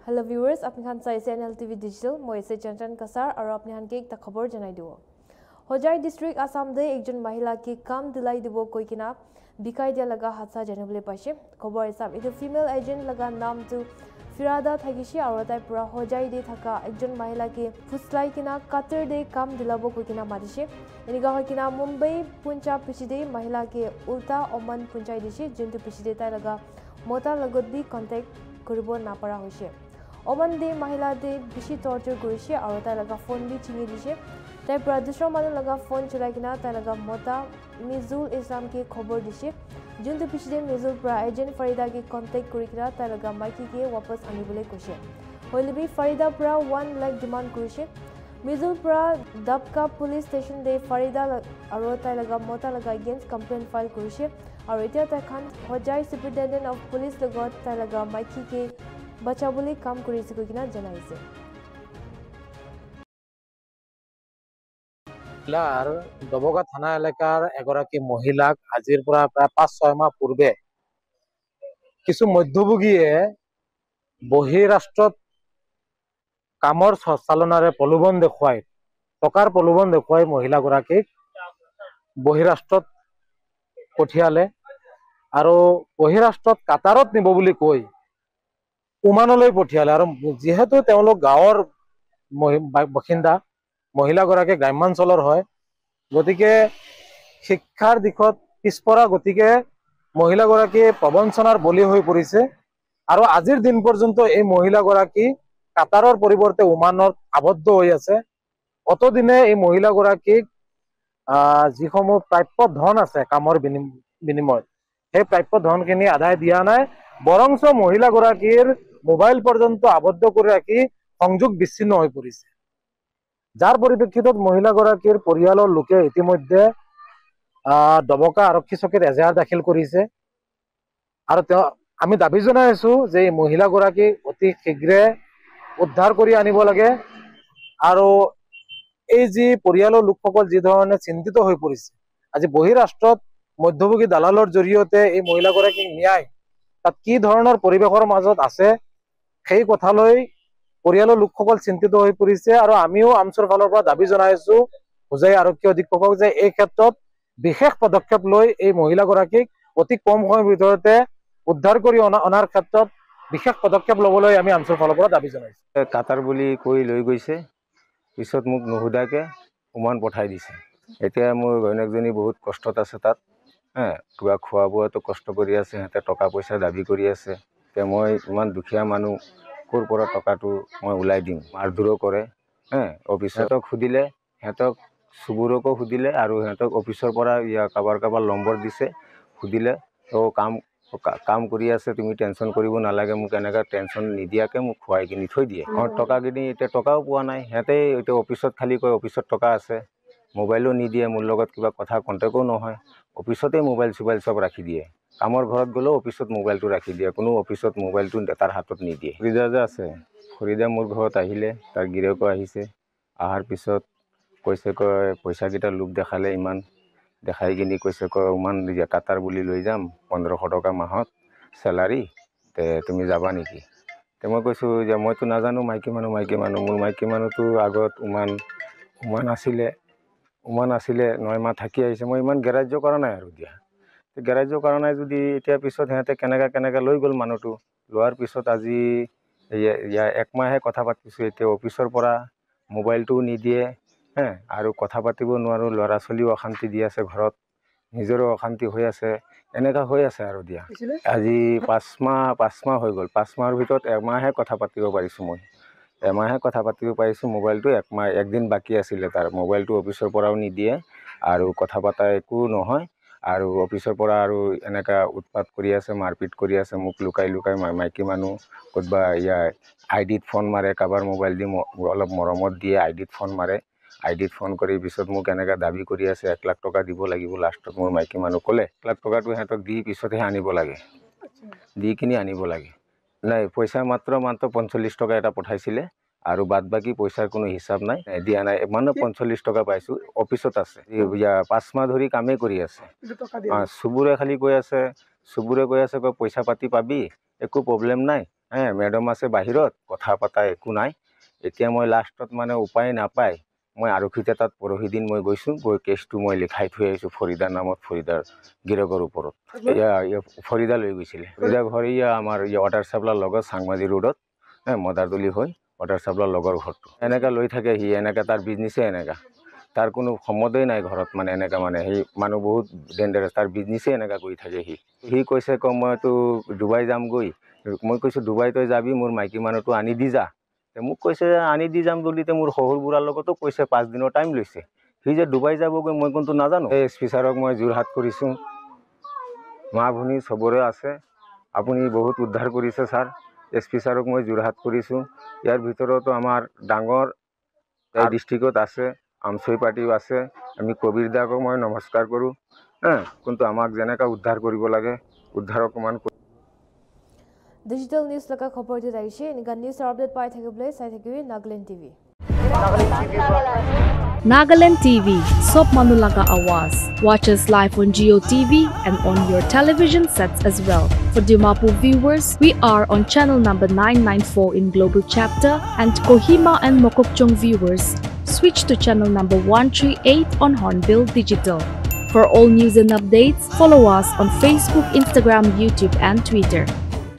Hello viewers, apni khan saise NLTV Digital, moi se Chanchan Kasar aur apni khan ke ekta khabar janai dibo. Hojai district Assam de ekjon mahila ke kam dilai dibo koi kina bikai dia laga hadsa janabole paise. Khabar hisab etu female agent laga naam tu Firada thagishi aur tai pura Hojai de thaka ekjon mahila ke fuslai kina Qatar de kam dilabo koi kina madise. Enika hoi kina Mumbai Punjab pichide mahila ke ulta Oman punjai dishi jintu pichide tai laga mota lagot bi contact koribo napara hoise. Oman de mahila de bishi torture korise aru tai laga phone bi chingi dise tai pradusra manu laga phone chulai kina tai laga mota Mizul Islam ke khobor dise juntu pichide Mizul pra agent Farida ke contact kori kina tai laga maiki ke wapas anibole koise hoilebi Farida pra 1 lakh demand korise Mizul pra Dabka police station de Farida aru tai laga mota laga against complaint file korise aru etia tai khan Hojai superintendent of police lagot tai laga maiki ke bachabole kam korise koi kina janaise জিলাৰ দবকা থানা এলেকাৰ এগৰাকী মহিলাক আজিৰ পৰা প্ৰায় ৫-৬ মাহ পূৰ্বে কিছু মধ্যভোগীয়ে বহিৰাষ্ট্ৰত কামৰ চালনাৰে প্ৰলোভন দেখুৱাই টকাৰ প্ৰলোভন দেখুৱাই মহিলাগৰাকীক বহিৰাষ্ট্ৰত পঠিয়ালে আৰু বহিৰাষ্ট্ৰত কাটাৰত নিব বুলি কৈ ওমানলৈ পঠিয়ালে আৰু যেহেতু তেওঁলোক গাঁৱৰ বাসিন্দা মহিলাগৰাকী গ্ৰামাঞ্চলৰ হয় গতিকে শিক্ষাৰ দিশত পিছপৰা গতিকে মহিলাগৰাকী প্ৰবঞ্চনাৰ বলি হৈ পৰিছে আৰু আজিৰ দিন পৰ্যন্ত এই মহিলাগৰাকী কাটাৰৰ পৰিৱৰ্তে ওমানত আবদ্ধ হৈ আছে অতদিনে এই মহিলাগৰাকীক যিসমূহ প্ৰাপ্য ধন আছে কামৰ বিনিময়ত সেই প্ৰাপ্য ধনখিনি আদায় দিয়া নাই বৰংচ মহিলাগৰাকীৰ মোবাইল পৰ্যন্ত আবদ্ধ কৰি ৰাখি সংযোগ বিচ্ছিন্ন হৈ পৰিছে যাৰ পৰিপ্ৰেক্ষিতত মহিলাগৰাকীৰ পৰিয়ালৰ লোকে ইতিমধ্যে দবকা আৰক্ষী চকীত এজাহাৰ দাখিল কৰিছে আৰু আমি দাবী জনাই আছো যে এই মহিলাগৰাকী অতি শীঘ্ৰে উদ্ধাৰ কৰি আনিব লাগে আৰু এই যি পৰিয়ালৰ লোকসকল যি ধৰণে চিন্তিত হৈ পৰিছে আজি বহিৰাষ্ট্ৰত মধ্যভোগী দালালৰ জৰিয়তে এই মহিলাগৰাকীক ন্যায় তাত কি ধৰণৰ পৰিৱেশৰ মাজত আছে সেই কথালৈ পৰিয়ালৰ লোকসকল চিন্তিত হৈ পৰিছে আৰু আমিও আমচৰ ফালৰ পৰা দাবী জনাইছো হোজাই আৰক্ষী অধীক্ষকক যে এই ক্ষেত্ৰত বিশেষ পদক্ষেপ লৈ এই মহিলাগৰাকীক অতি কম সময়ৰ ভিতৰতে উদ্ধাৰ কৰি অনাৰ ক্ষেত্ৰত বিশেষ পদক্ষেপ ল'বলৈ আমি আমচৰ ফালৰ পৰা দাবী জনাইছো কাটাৰ বুলি কৈ লৈ গৈছে পিছত মোক নুসুধাকে ওমান পঠাই দিছে এতিয়া মোৰ ঘৈণীয়েকজনী বহুত কষ্টত আছে তাত কিবা খোৱা বোৱাটো কষ্ট কৰি আছে সিহঁতে টকা পইচা দাবী কৰি আছে এতিয়া মই ইমান দুখীয়া মানুহ ক'ৰ পৰা টকাটো মই ওলাই দিম মাৰধৰো কৰে অফিচতক সুধিলে সিহঁতক চুবুৰকো সুধিলে আৰু সিহঁতক অফিচৰ পৰা কাৰোবাৰ নম্বৰ দিছে সুধিলে কাম কৰি আছে তুমি টেনশ্যন কৰিব নালাগে মোক এনেকৈ টেনশ্যন নিদিয়াকৈ মোক খুৱাই কিনি থৈ দিয়ে টকাখিনি এতিয়া টকাও পোৱা নাই সিহঁতে এতিয়া অফিচত খালি কয় অফিচত টকা আছে মোবাইলো নিদিয়ে মোৰ লগত কিবা কথা কণ্টেক্টো নহয় অফিচতে মোবাইল চোবাইল চব ৰাখি দিয়ে কামৰ ঘৰত গ'লেও অফিচত মোবাইলটো ৰাখি দিয়ে কোনো অফিচত মোবাইলটো তাৰ হাতত নিদিয়ে ফৰিদা যে আছে ফৰিদা মোৰ ঘৰত আহিলে তাৰ গিৰিয়েকো আহিছে অহাৰ পিছত কৈছে কয় পইচাকেইটা লোভ দেখালে ইমান দেখাই কিনি কৈছে কয় ইমান কাটাৰ বুলি লৈ যাম 1500 টকা মাহত চেলাৰী তুমি যাবা নেকি মই কৈছোঁ যে মইতো নাজানো মাইকী মানুহ মোৰ মাইকী মানুহটো আগত উমান আছিলে 9 মাহ থাকি আহিছে মই ইমান গ্ৰাহ্য কৰা নাই আৰু দিয়া গ্ৰাহ্য কৰা নাই যদি এতিয়া পিছত সিহঁতে কেনেকৈ লৈ গ'ল মানুহটো লোৱাৰ পিছত আজি 1 মাহে কথা পাতিছোঁ এতিয়া অফিচৰ পৰা মোবাইলটোও নিদিয়ে আৰু কথা পাতিব নোৱাৰোঁ ল'ৰা ছোৱালীও অশান্তি দি আছে ঘৰত নিজৰো অশান্তি হৈ আছে এনেকুৱা হৈ আছে আৰু দিয়া আজি 5 মাহ হৈ গ'ল 5 মাহৰ ভিতৰত 1 মাহে কথা পাতিব পাৰিছোঁ মই এমাহে কথা পাতিব পাৰিছোঁ মোবাইলটো 1 দিন বাকী আছিলে তাৰ মোবাইলটো অফিচৰ পৰাও নিদিয়ে আৰু কথা পতা একো নহয় আৰু অফিচৰ পৰা আৰু এনেকুৱা উৎপাত কৰি আছে মাৰপিট কৰি আছে মোক লুকাই মাইকী মানুহ ক'তবা আইডিত ফোন মাৰে কাৰোবাৰ মোবাইল দি অলপ মৰমত দিয়ে আইডিত ফোন মাৰে আইডিত ফোন কৰি পিছত মোক এনেকৈ দাবী কৰি আছে 1 লাখ টকা দিব লাগিব লাষ্টত মোৰ মাইকী মানুহ ক'লে 1 লাখ টকাটো সিহঁতক দি পিছতহে আনিব লাগে দি কিনি আনিব লাগে নাই পইচা মাত্ৰ 45 টকা এটা পঠাইছিলে আৰু বাদ বাকি পইচাৰ কোনো হিচাপ নাই দিয়া নাই মানে 45 টকা পাইছোঁ অফিচত আছে 5 মাহ ধৰি কামেই কৰি আছে চুবুৰে খালি কৈ আছে কয় পইচা পাতি পাবি একো প্ৰব্লেম নাই মেডাম আছে বাহিৰত কথা পাতা একো নাই এতিয়া মই লাষ্টত মানে উপায় নাপায় মই আৰক্ষীতে তাত পৰহি দিন মই গৈছোঁ গৈ কেছটো মই লিখাই থৈ আহিছোঁ ফৰিদাৰ নামত ফৰিদাৰ গিৰকৰ ওপৰত ফৰিদা লৈ গৈছিলে ফৰিদা ঘৰ আমাৰ ৱাটাৰ চাপ্লাইৰ লগত চাংমাজি ৰোডত মদাৰদলি হৈ ৱাটাৰ চাপ্লাইৰ লগৰ ঘৰটো এনেকৈ লৈ থাকে সি এনেকৈ তাৰ বিজনেছে এনেকুৱা তাৰ কোনো সম্বন্ধই নাই ঘৰত মানে এনেকুৱা মানে সি মানুহ বহুত ডেঞ্জাৰাছ তাৰ বিজনেছে এনেকুৱা কৰি থাকে সি কৈছে মইতো ডুবাই যামগৈ মই কৈছোঁ ডুবাই তই যাবি মোৰ মাইকী মানুহটো আনি দি যা মোক কৈছে আনি দি যাম বুলিতে মোৰ শহুৰ বুঢ়াৰ লগতো কৈছে 5 দিনৰ টাইম লৈছে সি যে ডুবাই যাবগৈ মই কিন্তু নাজানো এই এছ পি ছাৰক মই যোৰহাট কৰিছোঁ মা ভনী চবৰে আছে আপুনি বহুত উদ্ধাৰ কৰিছে ছাৰ এছ পি ছাৰক মই যোৰহাট কৰিছোঁ ইয়াৰ ভিতৰতো আমাৰ ডাঙৰ এই ডিষ্ট্ৰিক্টত আছে আমচৈ পাৰ্টিও আছে আমি কবিৰ দাকো মই নমস্কাৰ কৰোঁ কিন্তু আমাক যেনেকৈ উদ্ধাৰ কৰিব লাগে উদ্ধাৰ অকণমান ডিজিটেল নিউজ লগা খবৰ দি আহিছে এনেকা নিউজ আপডেট পাই থাকিবলৈ চাই থাকিবি Nagaland TV Nagaland TV, Sop Manulaga Awas. Watch us live on Geo TV and on your television sets as well. For Dimapur viewers, we are on channel number 994 in Global Chapter, and Kohima and Mokokchung viewers, switch to channel number 138 on Hornbill Digital. For all news and updates, follow us on Facebook, Instagram, YouTube and Twitter.